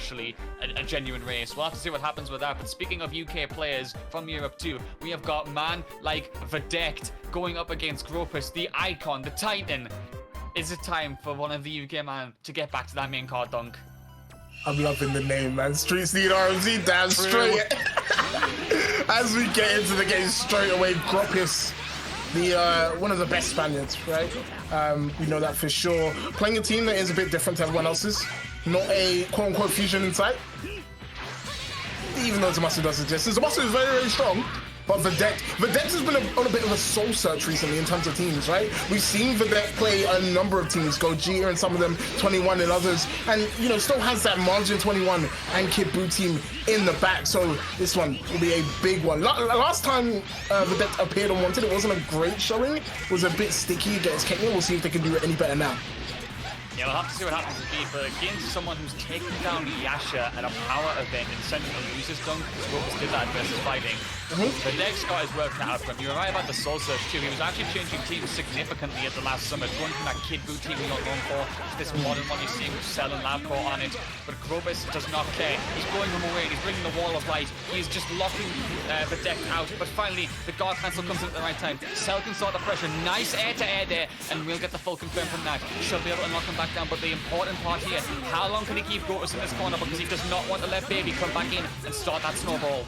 actually a genuine race. We'll have to see what happens with that. But speaking of UK players from Europe too, we have got man like Videct going up against Gropis, the icon, the titan. Is it time for one of the UK man to get back to that main card, Dunk? I'm loving the name, man. Street Steed RMZ, damn straight. As we get into the game straight away, Gropis, the one of the best Spaniards, right? We know that for sure. Playing a team that is a bit different to everyone else's. Not a quote-unquote fusion in sight. Even though Zamasu does exist. And Zamasu is very, very strong. But Videct has been on a bit of a soul search recently in terms of teams, right? We've seen Videct play a number of teams, go Gia and some of them, 21 and others, and you know, still has that Margin 21 and Kid Boo team in the back. So this one will be a big one. Last time Videct appeared on Wanted, it wasn't a great showing. It was a bit sticky against Kenya. We'll see if they can do it any better now. Yeah, we'll have to see what happens with B, but against someone who's taken down Yasha at a power event and sent him a loser's dunk, Gropis did that versus fighting. The next guy is working out for him. You were right about the soul search too. He was actually changing teams significantly at the last summit, going from that Kid Boo team we got known for to this modern one you see with Cell and Labcore on it. But Gropis does not care. He's blowing him away. He's bringing the wall of light. He's just locking the deck out. But finally, the guard cancel comes in at the right time. Cell can start the pressure. Nice air-to-air there, and we'll get the full confirm from that. She'll be able to knock him back down. But the important part here, how long can he keep Gropis in this corner? Because he does not want to let Baby come back in and start that snowball.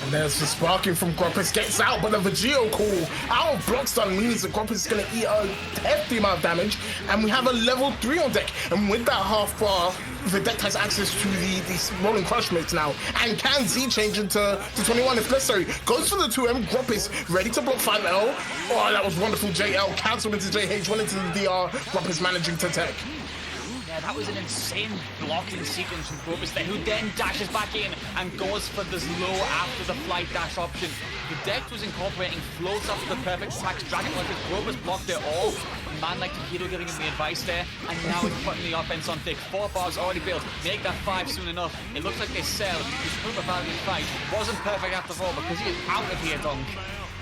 And there's the sparking from Gropis, gets out, but the Vegio call out of block stun means that Gropis is going to eat a hefty amount of damage, and we have a level 3 on deck. And with that half bar, Videct has access to the rolling crush mates now, and can Z change into 21 if necessary. Goes for the 2M, Gropis ready to block 5L. Oh, that was wonderful. JL cancelled into JH, went into the DR, Gropis managing to tech. Yeah, that was an insane blocking sequence from Gropis there, who then dashes back in and goes for this low after the flight dash option. Videct was incorporating floats after the perfect attacks, dragging like his Gropis blocked it all. A man like Takedo giving him the advice there, and now he's putting the offense on thick. 4 bars already built, make that 5 soon enough. It looks like they sell. His proof of value fight wasn't perfect after all because he is out of here, Dunk.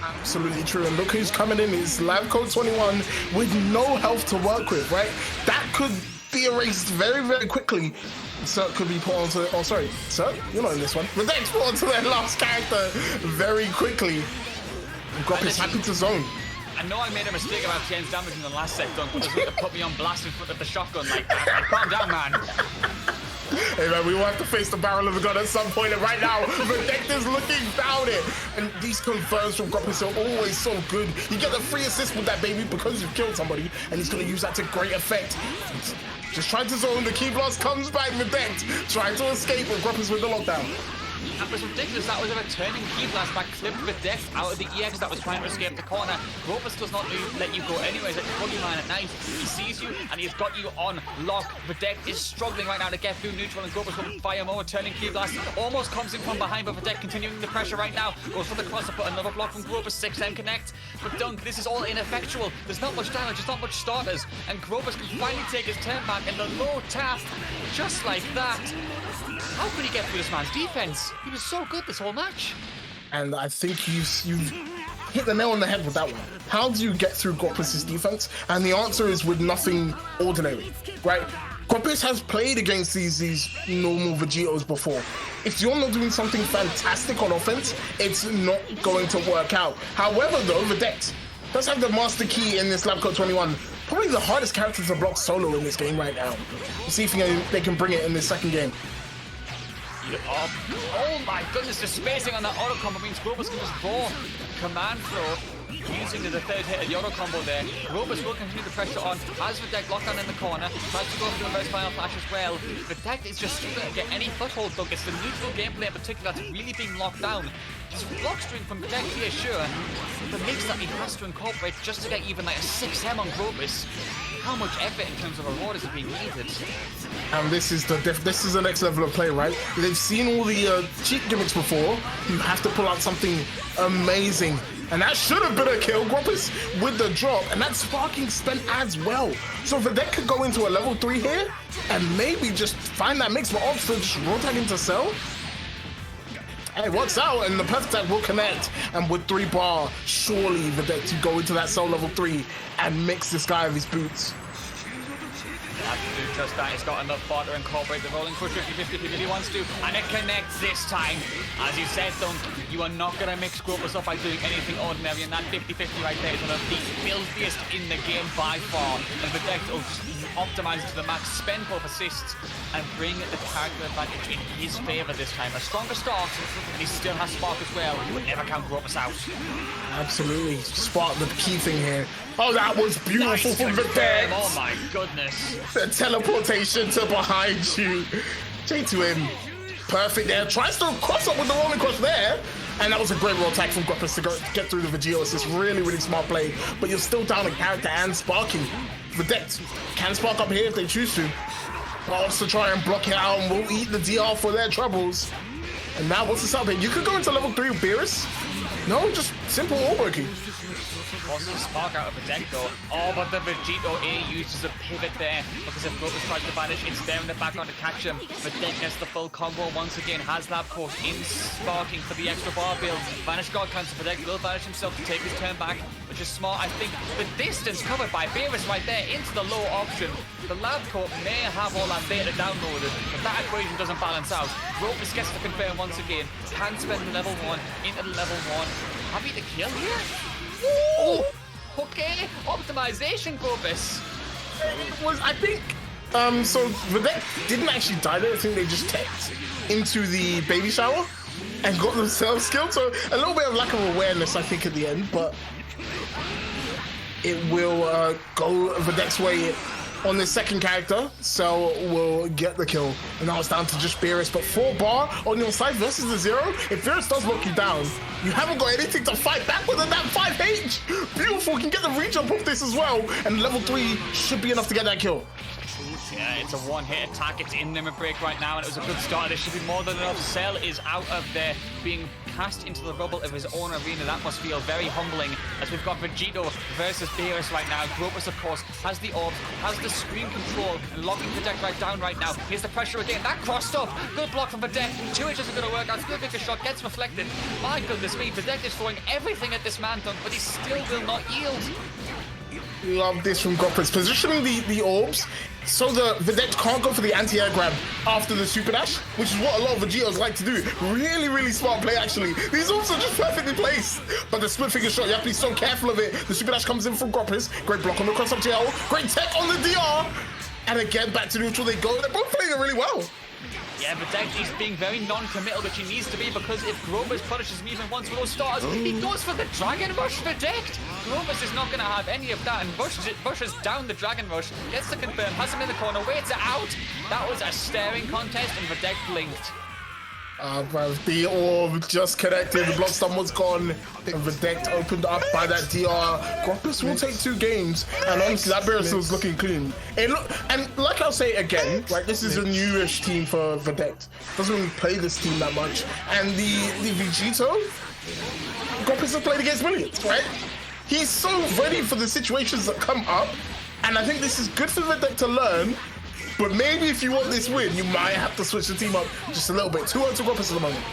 Absolutely true, and look who's coming in. It's Lab Code 21 with no health to work with, right? That could be erased very, very quickly. Cert could be put onto, oh sorry, Cert, you're not in this one. Videct put onto their last character very quickly. Gropis happy to zone. I know I made a mistake about Jen's damage in the last set, Dunk, but there's no to put me on blast in front of the shotgun like that. Like, calm down, man. Hey man, we will have to face the barrel of the gun at some point, and right now, Videct is looking down it. And these confirms from Gropis are always so good. You get the free assist with that, baby, because you've killed somebody, and he's going to use that to great effect. Just trying to zone, the key blast comes back, Videct trying to escape with Gropis with the lockdown. That was ridiculous. That was a returning key blast back, clipped Videct out of the EX that was trying to escape the corner. Gropis does not let you go anyways, like the boogeyman at night. He sees you and he's got you on lock. Videct is struggling right now to get through neutral, and Gropis will fire more returning key blast. Almost comes in from behind, but Videct continuing the pressure right now. Goes for the cross to put another block from Gropis, 6M connect. But Dunk, this is all ineffectual. There's not much damage, there's not much starters. And Gropis can finally take his turn back in the low task, just like that. How could he get through this man's defense? He was so good this whole match. And I think you've hit the nail on the head with that one. How do you get through Gropis' defense? And the answer is with nothing ordinary, right? Gropis has played against these normal Vegetos before. If you're not doing something fantastic on offense, it's not going to work out. However, though, Videct does have the master key in this Lab Code 21. Probably the hardest character to block solo in this game right now. We'll see if they can bring it in this second game. Oh my goodness, the spacing on that auto combo means Gropis can just draw command throw using the third hit of the auto combo there. Gropis will continue the pressure on as Videct locked down in the corner, tries to go for the reverse final flash as well. Videct is just struggling to get any foothold, though. It's the neutral gameplay in particular that's really being locked down. His block string from Videct here, sure, the mix that he has to incorporate just to get even like a 6M on Gropis. How much effort in terms of reward is being needed? And this is the next level of play, right? They've seen all the cheat gimmicks before. You have to pull out something amazing. And that should have been a kill. Gropis with the drop, and that sparking spent as well. So Videct could go into a level 3 here, and maybe just find that mix, but also just roll tag into Cell. Hey, what's out? And the perfect tag will connect. And with 3 bar, surely Videct to go into that Cell level 3 and mix this guy with his boots. Has to do just that. He's got enough bar to incorporate the rolling push 50-50 if he really wants to. And it connects this time. As you said, Dunk, you are not going to mix Gropis up by doing anything ordinary. And that 50-50 right there is one of the filthiest in the game by far. And Videct will optimize it to the max, spend both assists, and bring the character advantage in his favor this time. A stronger start, and he still has Spark as well. He would never count Gropis out. Absolutely. Spark, the key thing here. Oh, that was beautiful from Videct. Oh my goodness. The teleportation to behind you. J to him. Perfect there. Tries to cross up with the rolling cross there. And that was a great roll attack from Gropis to get through the Vegito assist. Really, really smart play. But you're still down a character and sparking. Videct can spark up here if they choose to. But also try and block it out and will eat the DR for their troubles. And now what's this up here? You could go into level 3 with Beerus. No, just simple all working. Also spark out of Videct though. Oh, but the Vegito A uses a pivot there because if Gropis tries to vanish, it's there in the background to catch him. Videct gets the full combo once again, has that push in sparking for the extra bar build. Vanish God cancel. Videct will vanish himself to take his turn back, which is smart. I think the distance covered by Beerus right there into the low option. The lab coat may have all that data downloaded, but that equation doesn't balance out. Gropis gets to confirm once again, can spend the level 1 into the level 1. Happy to kill here? Oh, okay. Optimization, Gropis. Was I think so Videct didn't actually die there. I think they just teched into the baby shower and got themselves killed. So a little bit of lack of awareness, I think, at the end, but it will go Videct's way on the second character, so we'll get the kill. And now it's down to just Beerus, but 4 bar on your side versus the 0. If Beerus does lock you down, you haven't got anything to fight back with than that 5H. Beautiful, we can get the re-jump off this as well, and level 3 should be enough to get that kill. Yeah, it's a one-hit attack. It's in limit break right now, and it was a good start. It should be more than enough. Cell is out of there, being cast into the rubble of his own arena. That must feel very humbling, as we've got Vegito versus Beerus right now. Gropis, of course, has the orb, has the screen control, and locking Videct right down right now. Here's the pressure again. That crossed up. Good block from Videct. 2H isn't going to work out. Still take a shot, gets reflected. My goodness me, Videct is throwing everything at this man, but he still will not yield. Love this from Gropis. Positioning the orbs so the Videct can't go for the anti-air grab after the super dash, which is what a lot of Vegetos like to do. Really, really smart play, actually. These orbs are just perfectly placed. But the split figure shot, you have to be so careful of it. The super dash comes in from Gropis. Great block on the cross up TL. Great tech on the DR. And again, back to neutral they go. They're both playing it really well. Yeah, Videct, he's being very non-committal, which he needs to be, because if Gropis punishes him even once with those starters, he goes for the Dragon Rush Videct. Gropis is not going to have any of that, and rushes down the Dragon Rush, gets to confirm, has him in the corner, waits it out. That was a staring contest, and Videct blinked. Bro, the orb just connected, the block stun was gone, and Videct opened up by that DR. Gropis will take 2 games, and honestly, that Beerus was looking clean. And like I'll say again, right, this is a newish team for Videct. Doesn't really play this team that much. And the Vegito, Gropis has played against millions, right? He's so ready for the situations that come up, and I think this is good for Videct to learn. But maybe if you want this win, you might have to switch the team up just a little bit. 2-1 to Gropis at the moment.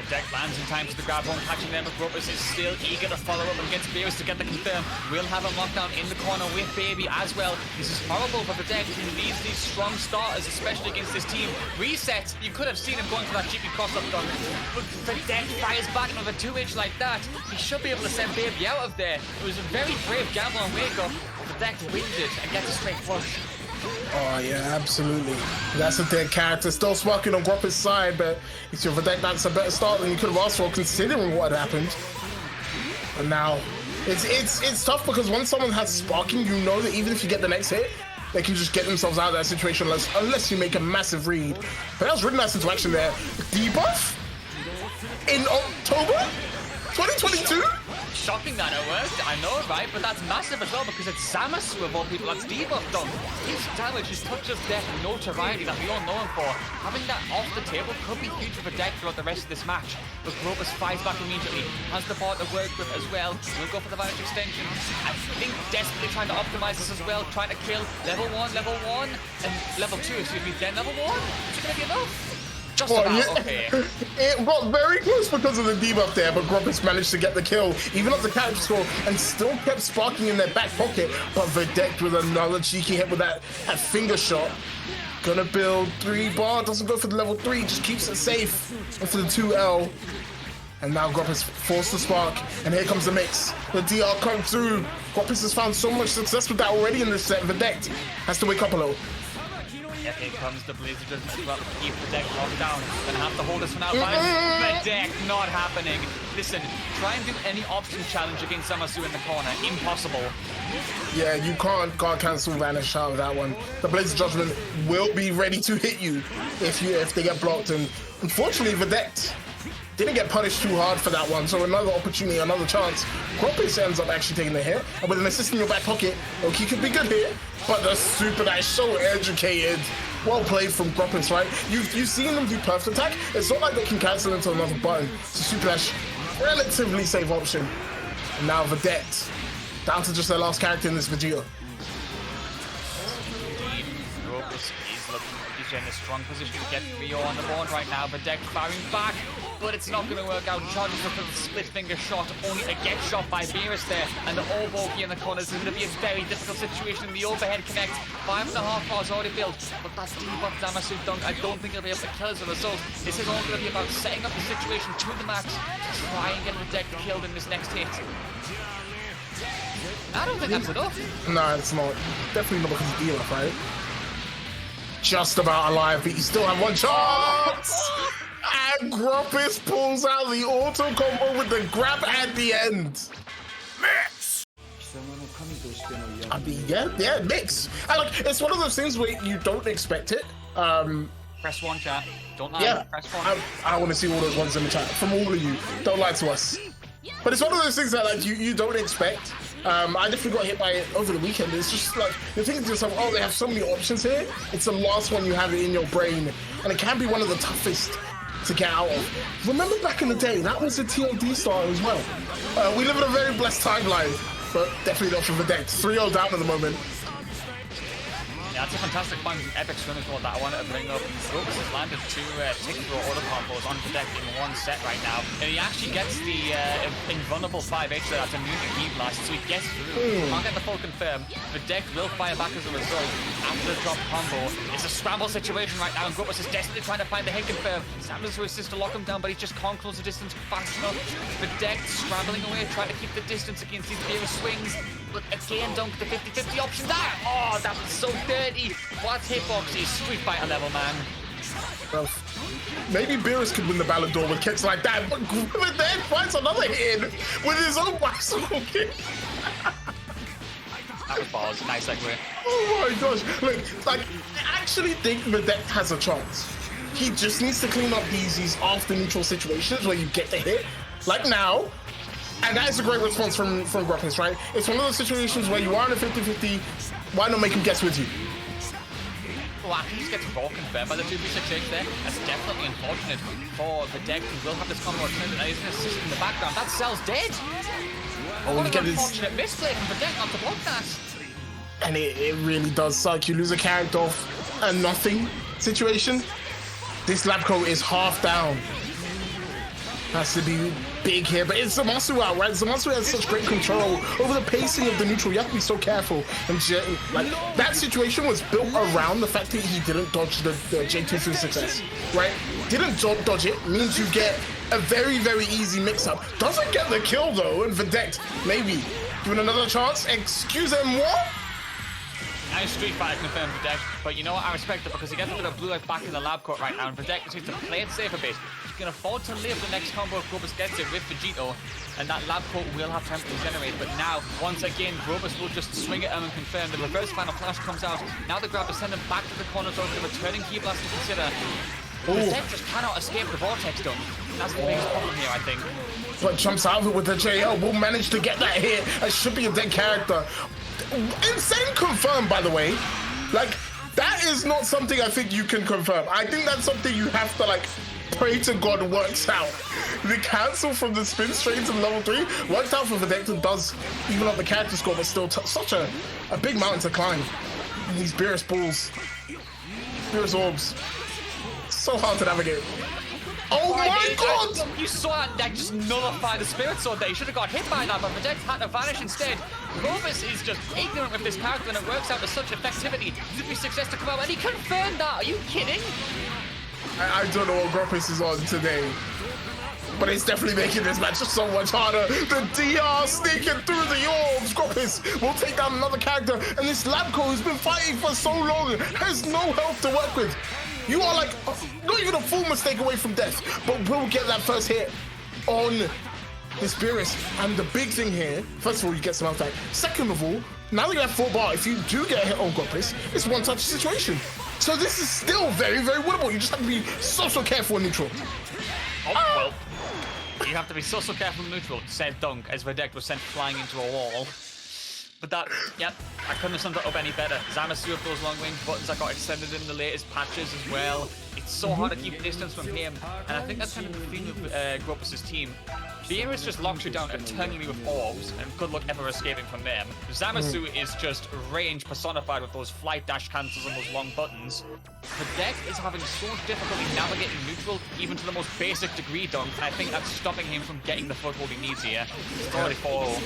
Videct lands in time to the grab home, catching them, but Gropis is still eager to follow up against Beerus to get the confirm. We'll have him locked down in the corner with Baby as well. This is horrible for Videct, who needs these strong starters, especially against this team. Reset, you could have seen him going for that cheeky cross-up dunk, but Videct fires back with a 2H like that. He should be able to send Baby out of there. It was a very brave gamble on Wake Up. Videct wins it and gets a straight flush. Oh yeah, absolutely. That's a dead character. Still sparking on Gropis' side, but it's your Videct, that's a better start than you could have asked for considering what had happened. And now, it's tough because once someone has sparking, you know that even if you get the next hit, they can just get themselves out of that situation unless you make a massive read. But that was really nice interaction there. Debuff? In October? 2022? Shocking that it worked, I know, right? But that's massive as well because it's Zamasu of all people that's debuffed done. His damage, his touch of death, notoriety that we all know him for. Having that off the table could be huge for Videct throughout the rest of this match. But Gropis fights back immediately, has the bar to work with as well. We'll go for the vanish extension. I think desperately trying to optimize this as well, trying to kill level 1, and level 2, excuse me, then level 1. Is it going to be enough? Just about, okay. It got very close because of the debuff there, but Gropis managed to get the kill, even up the character score, and still kept sparking in their back pocket. But Videct with another cheeky hit with that finger shot. Gonna build 3 bar, doesn't go for the level 3, just keeps it safe. And for the 2L. And now Gropis forced the spark, and here comes the mix. The DR comes through. Gropis has found so much success with that already in this set. Videct has to wake up a little. Yeah, here comes the Blazer Judgment as well to keep Videct locked down. Gonna have to hold this one out. Videct not happening. Listen, try and do any option challenge against Zamasu in the corner. Impossible. Yeah, you can't cancel Vanish out of that one. The Blazer Judgment will be ready to hit you if they get blocked. And unfortunately, Videct didn't get punished too hard for that one, so another opportunity, another chance. Gropis ends up actually taking the hit, and with an assist in your back pocket, okay, could be good here, but the super dash, so educated. Well played from Gropis, right? You've seen them do perfect attack. It's not like they can cancel into another button. So super dash, relatively safe option. And now Videct, down to just their last character in this Vegeta. Gropis is looking in a strong position to get Rio on the board right now. Videct firing back, but it's not going to work out. Charges up with a split finger shot, only to get shot by Beerus there. And the all bogey in the corners is going to be a very difficult situation. The overhead connect, 5.5 bars already built, but that debuff Zamasu dunk, I don't think he'll be able to kill as a result. This is all going to be about setting up the situation to the max to try and get Videct killed in this next hit. I don't think that's enough. No, it's not. Definitely not because of debuff, right? Just about alive, but you still have one chance! And Gropis pulls out the auto combo with the grab at the end. Mix! I mean, yeah, mix. And like, it's one of those things where you don't expect it. Press 1, chat. Don't lie. Yeah, Press 1. I want to see all those ones in the chat from all of you. Don't lie to us. But it's one of those things that like you don't expect. I definitely got hit by it over the weekend. It's just like, you're thinking to yourself, oh, they have so many options here. It's the last one you have it in your brain. And it can be one of the toughest to get out of. Remember back in the day, that was a TLD style as well. We live in a very blessed timeline, but definitely not for Videct. 3-0 down at the moment. Yeah, that's a fantastic point. Epic swim is what that I wanted to bring up. Gropis has landed 2 tick-throw auto combos on Videct in 1 set right now. And he actually gets the invulnerable 5H there. That's immune to heat blast, so he gets through. Can't get the full confirm. Videct will fire back as a result after the drop combo. It's a scramble situation right now, and Gropis is desperately trying to find the hit confirm. Zamasu assists to lock him down, but he just can't close the distance fast enough. Videct scrambling away, trying to keep the distance against these Beerus swings. But again, dunk the 50-50 option there. Oh, that was so dirty. What hitbox is Street Fighter level, man. Well, maybe Beerus could win the Ballon d'Or with kicks like that, but then finds another hit with his own bicycle kick. That was balls. Nice segue. Oh my gosh. Look, like, I actually think Videct has a chance. He just needs to clean up these after neutral situations where you get the hit, like now. And that is a great response from Gropis, right? It's one of those situations where you are in a 50-50, why not make him guess with you? Well, he just gets raw confirmed by the 2B6H there. That's definitely unfortunate for Videct, who will have this combo returned. He's going to assist in the background. That cell's dead! Oh, what an unfortunate misplay from Videct not to block that. And it really does suck. You lose a character off a nothing situation. This lab coat is half down. Has to be big here, but it's Zamasu out, right? Zamasu has such great control over the pacing of the neutral. You have to be so careful. And like, that situation was built around the fact that he didn't dodge the J2 success, right? Didn't dodge it means you get a very, very easy mix-up. Doesn't get the kill though, and Videct, maybe. Given another chance, excusez-moi? Nice Street Fighter confirmed Videct, but you know what, I respect it because he gets a bit of blue light back in the lab court right now, and Videct needs to play it safe a bit. He can afford to live the next combo if Gropis gets it with Vegito, and that lab court will have time to generate. But now, once again, Gropis will just swing it and confirm. The reverse final flash comes out. Now the grab is sending back to the corner zone, the returning key blast to consider. Videct just cannot escape the vortex dome. That's the biggest problem here, I think. But jumps out of it with the JL, will manage to get that hit. That should be a dead character. Insane confirm, by the way. Like, that is not something I think you can confirm. I think that's something you have to, like, pray to God works out. The cancel from the spin straight into level 3 worked out for Videct and does even up the character score, but still such a big mountain to climb. And these Beerus balls, Beerus orbs, So hard to navigate. Oh my god! You saw that just nullify the Spirit Sword there. You should have got hit by that, but Videct had to vanish instead. Gropis is just ignorant with this character, and it works out with such effectivity. Did we success to come out, and he confirmed that. Are you kidding? I don't know what Gropis is on today, but it's definitely making this match so much harder. The DR sneaking through the orbs. Gropis will take down another character, and this Labco who's been fighting for so long has no health to work with. You are like not even a full mistake away from death, but will get that first hit on this Beerus. And the big thing here, first of all, you get some health back. Second of all, now that you have 4 bar, if you do get a hit on Gropis, it's one-touch situation. So this is still very, very winnable. You just have to be so careful in neutral. Oh, well. You have to be so careful in neutral, said Dunk, as Videct was sent flying into a wall. But that, yep, I couldn't have summed it up any better. Zamasu with those long range buttons that got extended in the latest patches as well. It's so hard to keep distance from him, and I think that's kind of the theme with Gropis' team. Beerus just locks you down eternally with orbs, and good luck ever escaping from them. Zamasu is just range personified with those flight dash cancels and those long buttons. Videct is having so much difficulty navigating neutral, even to the most basic degree, Dunk, and I think that's stopping him from getting the foothold he needs here. It's already 4-0.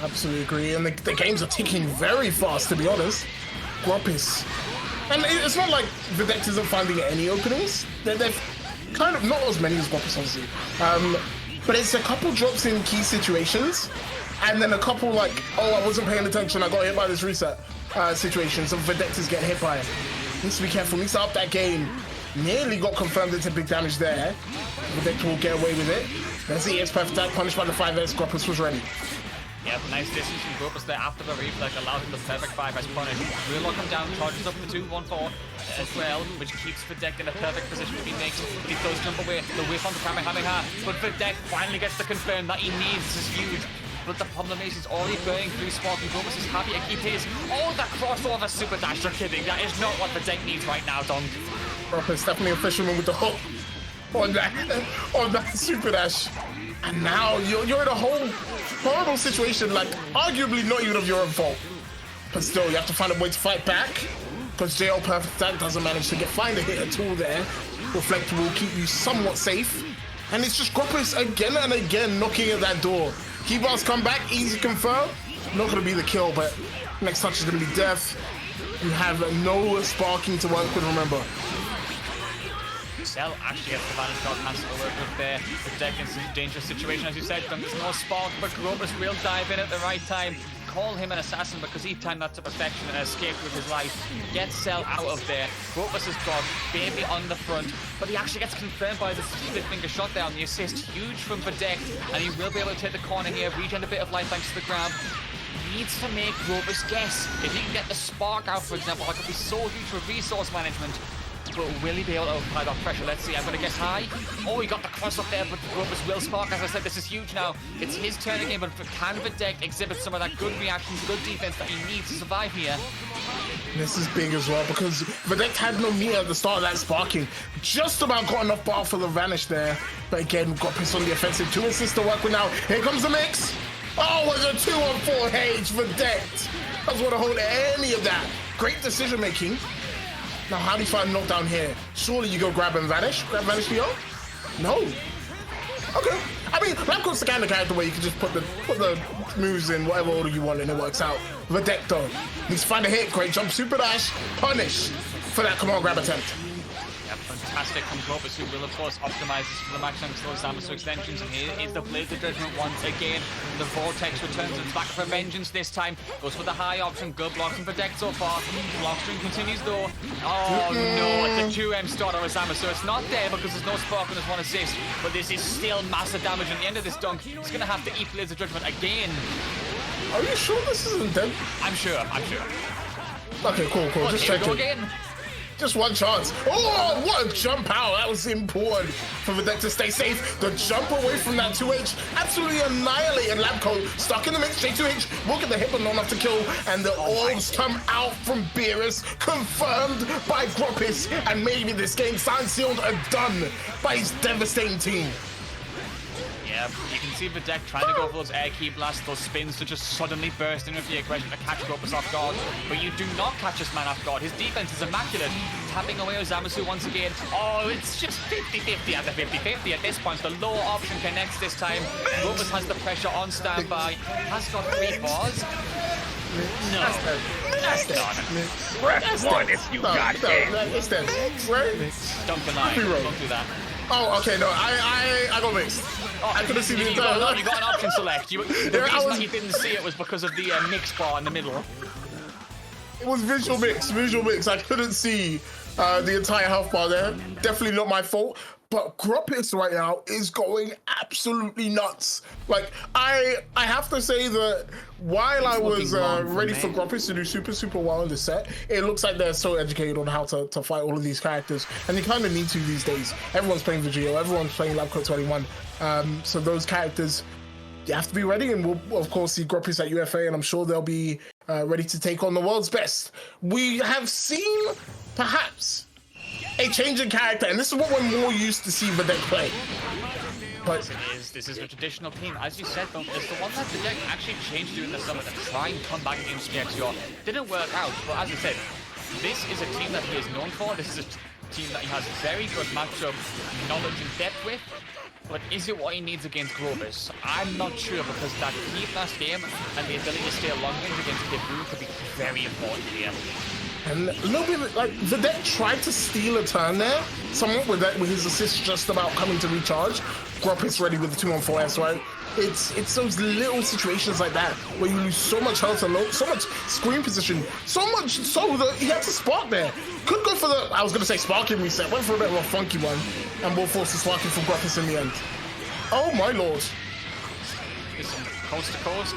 Absolutely agree, and the games are ticking very fast, to be honest. Gropis. And it's not like Videct isn't finding any openings. They've kind of, not as many as Gropis, obviously. But it's a couple drops in key situations, and then a couple like, oh, I wasn't paying attention, I got hit by this reset situation, so Videct is getting hit by it. Needs to be careful, needs to up that game. Nearly got confirmed into big damage there. Videct will get away with it. There's the EX perfect attack, punished by the 5S, Gropis was ready. Yep, nice distance from Gropis there after the reflex, allows him the perfect 5S punish. Will lock him down, charges up the 2-1-4 as well, which keeps Videct in a perfect position to be making. But he does jump away, the whiff on the Kamehameha, but Videct finally gets to confirm that he needs this huge. But the problem is he's already burning through Spark, and Gropis is happy to keep his. Oh, the crossover super dash, you're kidding. That is not what Videct needs right now, Dunk. Gropis definitely a fisherman with the hook on that super dash. And now you're in a whole horrible situation, like arguably not even of your own fault. But still, you have to find a way to fight back, because JL Perfect Attack doesn't manage to find a hit at all there. Reflect will keep you somewhat safe. And it's just Gropis again and again knocking at that door. Key bars come back, easy confirm. Not going to be the kill, but next touch is going to be death. You have no sparking to work with, remember. Cell actually gets the balance shot cancel to work with there. Videct in some dangerous situation, as you said. There's no spark, but Gropis will dive in at the right time. Call him an assassin because he timed that to perfection and escaped with his life. Gets Cell out of there. Gropis is gone, baby on the front, but he actually gets confirmed by the split finger shot there on the assist. Huge from Videct, and he will be able to take the corner here, regen a bit of life thanks to the grab. Needs to make Gropis guess. If he can get the spark out, for example, that could be so huge for resource management. But will he be able to apply that pressure? Let's see. I'm going to guess high. Oh, he got the cross up there, but Gropis will spark. As I said, this is huge now. It's his turn again, but can Videct exhibit some of that good reaction, good defense that he needs to survive here? This is big as well, because Videct had no meter at the start of that sparking. Just about got enough bar for the vanish there. But again, Gropis on the offensive. 2 assists to work with now. Here comes the mix. Oh, it's a 2-on-4 H. Videct doesn't want to hold any of that. Great decision making. Now, how do you find a knockdown here? Surely you go grab and vanish? Grab, vanish, Leo? No. Okay. I mean, Labco's the kind of character where you can just put the moves in whatever order you want and it works out. Videct, though, needs to find a hit. Great jump, super dash, punish for that command grab attempt. Yeah, fantastic from Gropis, who will, of course, optimize this for the max thanks to those Zamasu extensions. And here is the Blaze of Judgment once again. The Vortex returns its back for vengeance this time. Goes for the high option. Good blocks from Videct so far. Block string continues though. Oh no, it's a 2M starter with Zamasu. It's not there because there's no spark and there's 1 assist. But this is still massive damage. At the end of this dunk, he's going to have to eat Blaze of Judgment again. Are you sure this isn't dead? I'm sure. Okay, cool. Oh, just here we go checking. again. Just one chance. Oh, what a jump out. That was important for Videct to stay safe. The jump away from that 2H absolutely annihilated Labco. Stuck in the mix, J2H will get the hit but not enough to kill. And the orbs come out from Beerus, confirmed by Gropis. And maybe this game signed, sealed, and done by his devastating team. Yeah, you can see Videct trying to go for those air key blasts, those spins to just suddenly burst in with the aggression to catch Gropis off guard. But you do not catch this man off guard. His defense is immaculate. tapping away with Zamasu once again. Oh, it's just 50-50 at the 50-50 at this point. The low option connects this time. Gropis has the pressure on standby. Has got 3 bars. No. That's not. Press 1 if you got it. It's dead. Right? Don't deny. Don't do that. Oh, okay, no, I got mixed. Oh, I couldn't see the you entire. got an option select. The reason that you didn't see it was because of the mix bar in the middle. It was visual mix. I couldn't see the entire health bar there. Definitely not my fault. But Gropis right now is going absolutely nuts. Like, I have to say that while I was ready for Gropis to do super well in the set, it looks like they're so educated on how to fight all of these characters. And you kind of need to these days. Everyone's playing Vegito, everyone's playing LabCoat 21. So those characters, you have to be ready. And we'll, of course, see Gropis at UFA, and I'm sure they'll be ready to take on the world's best. We have seen, perhaps, a change in character, and this is what we're more used to see Videct play. But this is a traditional team. As you said, though, it's the one that Videct actually changed during the summer to try and come back against GXR. Didn't work out, but as I said, this is a team that he is known for. This is a team that he has very good matchup knowledge and depth with. But is it what he needs against Gropis? I'm not sure, because that key last game and the ability to stay long range against Kibru could be very important here. And a little bit like Videct tried to steal a turn there, somewhat with his assist just about coming to recharge. Gropis ready with the 2-on-4S, right? It's those little situations like that where you lose so much health and so much screen position, so much so that he had to spark there. Could go for the, I was gonna say sparking reset, went for a bit of a funky one, and will force the sparking from Gropis in the end. Oh my lord. Listen, coast to coast.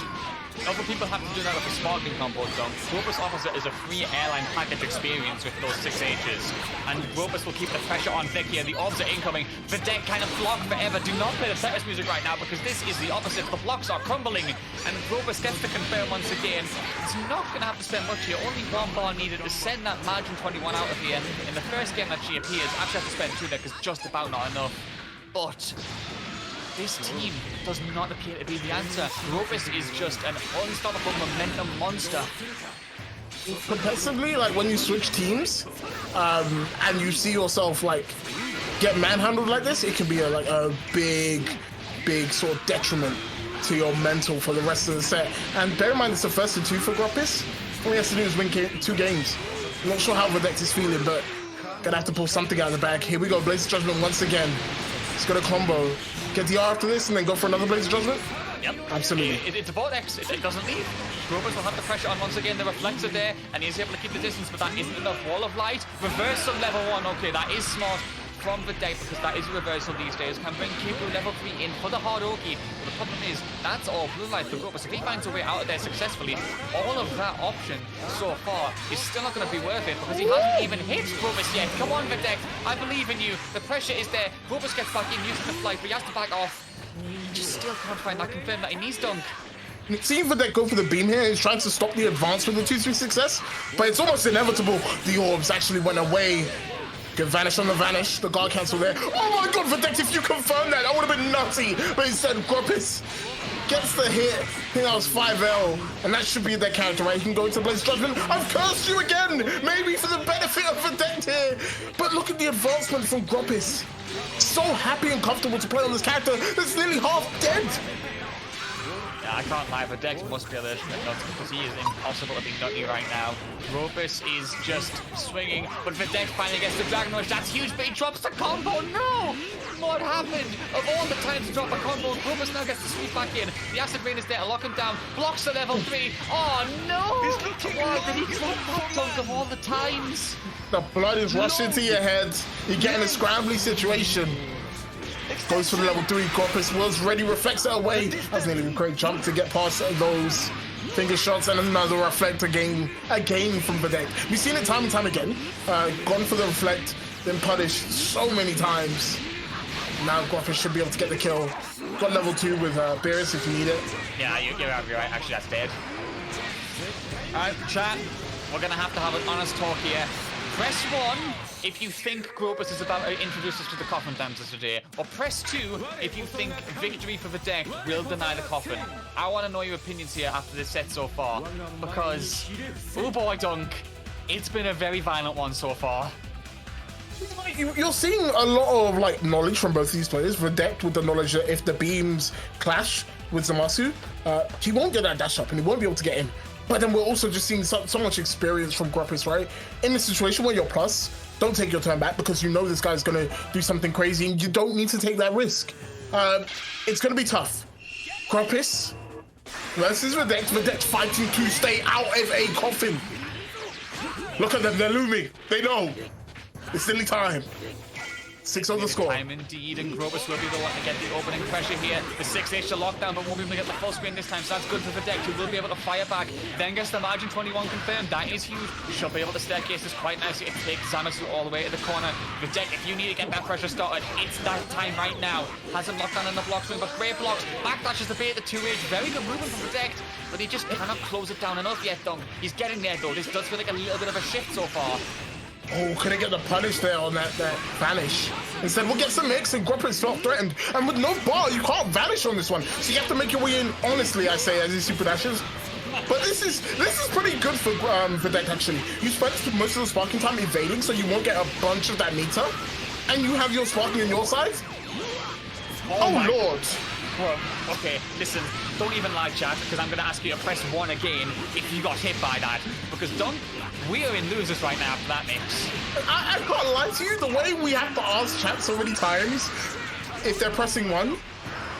Other people have to do that with a sparking combo zone. Gropis offers it as a free airline package experience with those 6 H's. And Gropis will keep the pressure on Vic here. The orbs are incoming. Videct kind of block forever. Do not play the Tetris music right now, because this is the opposite. The blocks are crumbling. And Gropis gets to confirm once again. He's not going to have to spend much here. Only 1 bar needed to send that Margin 21 out of here. In the first game that she appears, actually have to spend 2 there, because just about not enough. But this team does not appear to be the answer. Gropis is just an unstoppable momentum monster. Competitively, like when you switch teams, and you see yourself like get manhandled like this, it can be a big sort of detriment to your mental for the rest of the set. And bear in mind, it's the first of 2 for Gropis. All he has to do is win 2 games. I'm not sure how Videct is feeling, but gonna have to pull something out of the bag. Here we go, Blaze of Judgment once again. He's got a combo. Get the R after this and then go for another Blaze of Judgment? Yep. Absolutely. It's a vortex. It doesn't leave. Gropis will have the pressure on once again. The reflects are there, and he's able to keep the distance, but that isn't enough. Wall of Light. Reversal level 1. Okay, that is smart from Videct, because that is a reversal these days. Can bring Kibru level 3 in for the hard Oki. But the problem is, that's all blue light for Gropis. If he finds a way out of there successfully, all of that option so far is still not going to be worth it, because he hasn't even hit Gropis yet. Come on, Videct. I believe in you. The pressure is there. Gropis gets back in, using the flight, but he has to back off. He just still can't find that confirm that he needs dunk. Seeing Videct go for the beam here, he's trying to stop the advance with the 2-3 success, but it's almost inevitable. The orbs actually went away. Get vanish on the vanish, the guard cancel there. Oh my god, Videct, if you confirm that would have been nutty. But instead, Gropis gets the hit. I think that was 5L, and that should be their character, right? He can go into Blaze Judgment. I've cursed you again, maybe for the benefit of Videct here. But look at the advancement from Gropis. So happy and comfortable to play on this character that's nearly half dead. Yeah, I can't lie, Videct must be allergic to nuts, because he is impossible to be nutty right now. Gropis is just swinging, but Videct finally gets the Dragon Rush. That's huge, but he drops the combo. No! What happened? Of all the times to drop a combo, Gropis now gets to sweep back in. The Acid Rain is there to lock him down. Blocks the level 3. Oh no! Why did he drop that dunk of all the times? The blood is rushing to your head. You're getting a scrambly situation. Goes for the level 3. Gropis was ready, reflects it away. That's nearly a great jump to get past those finger shots, and another reflect again from Videct. We've seen it time and time again. Gone for the reflect, then punished so many times. Now Gropis should be able to get the kill. Got level 2 with Beerus if you need it. Yeah, you're right. Actually, that's dead. Alright, chat. We're gonna have to have an honest talk here. Press 1 if you think Gropis is about to introduce us to the coffin dancers today. Or press 2 if you think victory for Videct will deny the coffin. I want to know your opinions here after this set so far. Because, oh boy, Dunk, it's been a very violent one so far. You're seeing a lot of like knowledge from both these players. Videct with the knowledge that if the beams clash with Zamasu, he won't get that dash up and he won't be able to get in. But then we're also just seeing so much experience from Gropis, right? In a situation where you're plus, don't take your turn back because you know this guy's gonna do something crazy and you don't need to take that risk. It's gonna be tough. Gropis versus Videct. Videct fighting to stay out of a coffin. Look at them, they're looming. They know. It's silly time. 6 on the score. Time indeed, and Gropis will be the one to get the opening pressure here. The 6H to lockdown, but won't be able to get the full screen this time, so that's good for Videct, who will be able to fire back. Then gets the margin 21 confirmed. That is huge. She'll be able to staircase this quite nicely and take Zamasu all the way to the corner. Videct, if you need to get that pressure started, it's that time right now. Hasn't locked down in the block swing, but great blocks. Backdashes the bait at the 2H. Very good movement from Videct, but he just cannot close it down enough yet, Dunk. He's getting there, though. This does feel like a little bit of a shift so far. Oh, can I get the punish there on that vanish? Instead, we'll get some mix and Gropper's felt threatened. And with no bar, you can't vanish on this one. So you have to make your way in, honestly, I say, as he super dashes. But this is pretty good for Videct, actually. You spent most of the sparking time evading, so you won't get a bunch of that meter. And you have your sparking on your side. Oh Lord. Well, okay, listen, don't even lie, chat, because I'm going to ask you to press 1 again if you got hit by that. Because, Dunk, we are in losers right now after that mix. I can't lie to you, the way we have to ask chat so many times if they're pressing 1,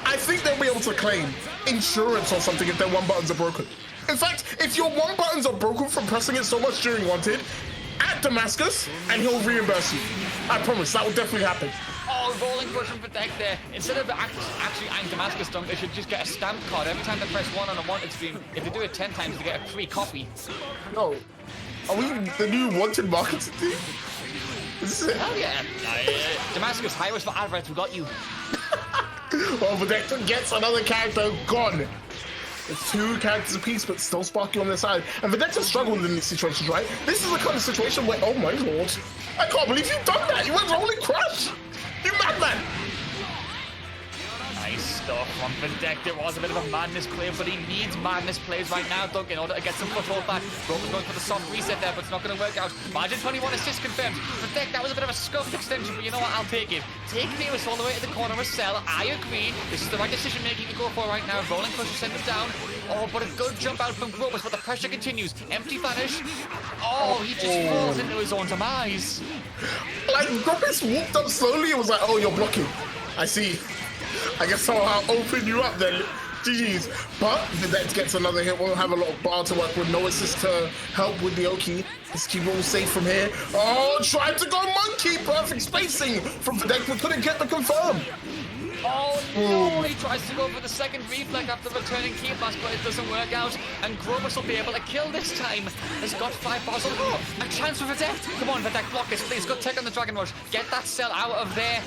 I think they'll be able to claim insurance or something if their 1 buttons are broken. In fact, if your 1 buttons are broken from pressing it so much during Wanted, at Damascus, and he'll reimburse you. I promise, that will definitely happen. Oh, rolling push from Videct there. Instead of actually eyeing Damascus Dunk, they should just get a stamp card. Every time they press 1 on a Wanted stream, if they do it 10 times, they get a free copy. No. Are we the new Wanted marketing team? Is this it? Hell yeah. Damascus, hire us for adverts, we got you. Well, Videct gets another character gone. It's 2 characters apiece, but still Sparky on their side. And Videct has struggled in these situations, right? This is the kind of situation where, oh my lord, I can't believe you've done that. You went rolling crush. You madman. Nice stuff from Videct. It was a bit of a madness play, but he needs madness plays right now, Doug, in order to get some foothold back. Grobper's going for the soft reset there, but it's not going to work out. Margin 21 assist confirmed. Videct, that was a bit of a scuffed extension, but you know what? I'll take it. Take Nearest all the way to the corner of Cell. I agree. This is the right decision making to go for right now. Rolling push to send it down. Oh, but a good jump out from Gropis, but the pressure continues. Empty vanish. Oh, he just falls into his own demise. Like, Gropis walked up slowly and was like, oh, you're blocking. I see. I guess I'll open you up then. GG's. But Videct gets another hit. We'll have a lot of bar to work with. No assist to help with the Oki. Let's keep it all safe from here. Oh, tried to go monkey. Perfect spacing from Videct, but couldn't get the confirm. Oh no, he tries to go for the second reflect after returning key blast, but it doesn't work out. And Grobber will be able to kill this time. Has got 5 bars. Oh, a chance for Videct. Come on, Videct, block this, please. Good tech on the Dragon Rush. Get that cell out of there.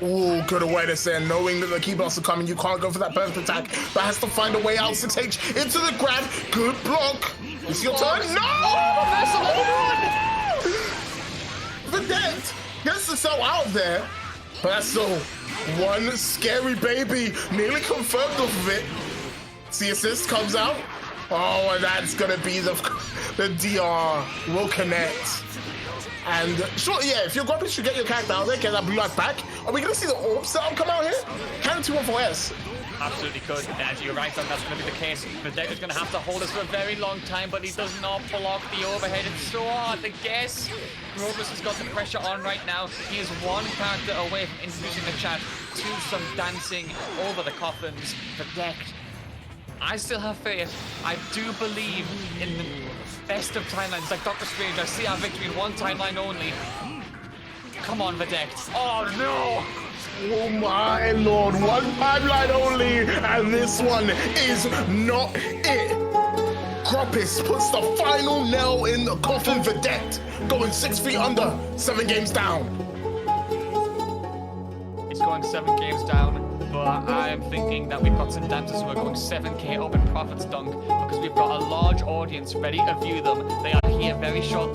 Oh, good awareness there, knowing that the key blast are coming. You can't go for that perfect attack, but has to find a way out. 6H into the grab. Good block. It's your turn. No! Videct gets the cell out there. But that's still 1 scary baby. Nearly confirmed off of it. The assist comes out. Oh, and that's going to be the DR will connect. And sure, yeah, if you're Gropis, you get your character out there, get that blue light back. Are we going to see the orb setup come out here? Can 2-1-4-S? Absolutely could. And you're right, that's going to be the case. Videct is going to have to hold us for a very long time, but he does not block the overhead. It's so hard to guess. Gropis has got the pressure on right now. He is 1 character away from introducing the chat to some dancing over the coffins. Videct, I still have faith. I do believe in the best of timelines. Like Doctor Strange, I see our victory in 1 timeline only. Come on, Videct. Oh no! Oh my lord, 1 timeline only, and this one is not it. Gropis puts the final nail in the coffin. Videct going 6 feet under, 7 games down. It's going 7 games down. But I'm thinking that we've got some dancers who are going 7k up in profits, Dunk, because we've got a large audience ready to view them. They are here very shortly.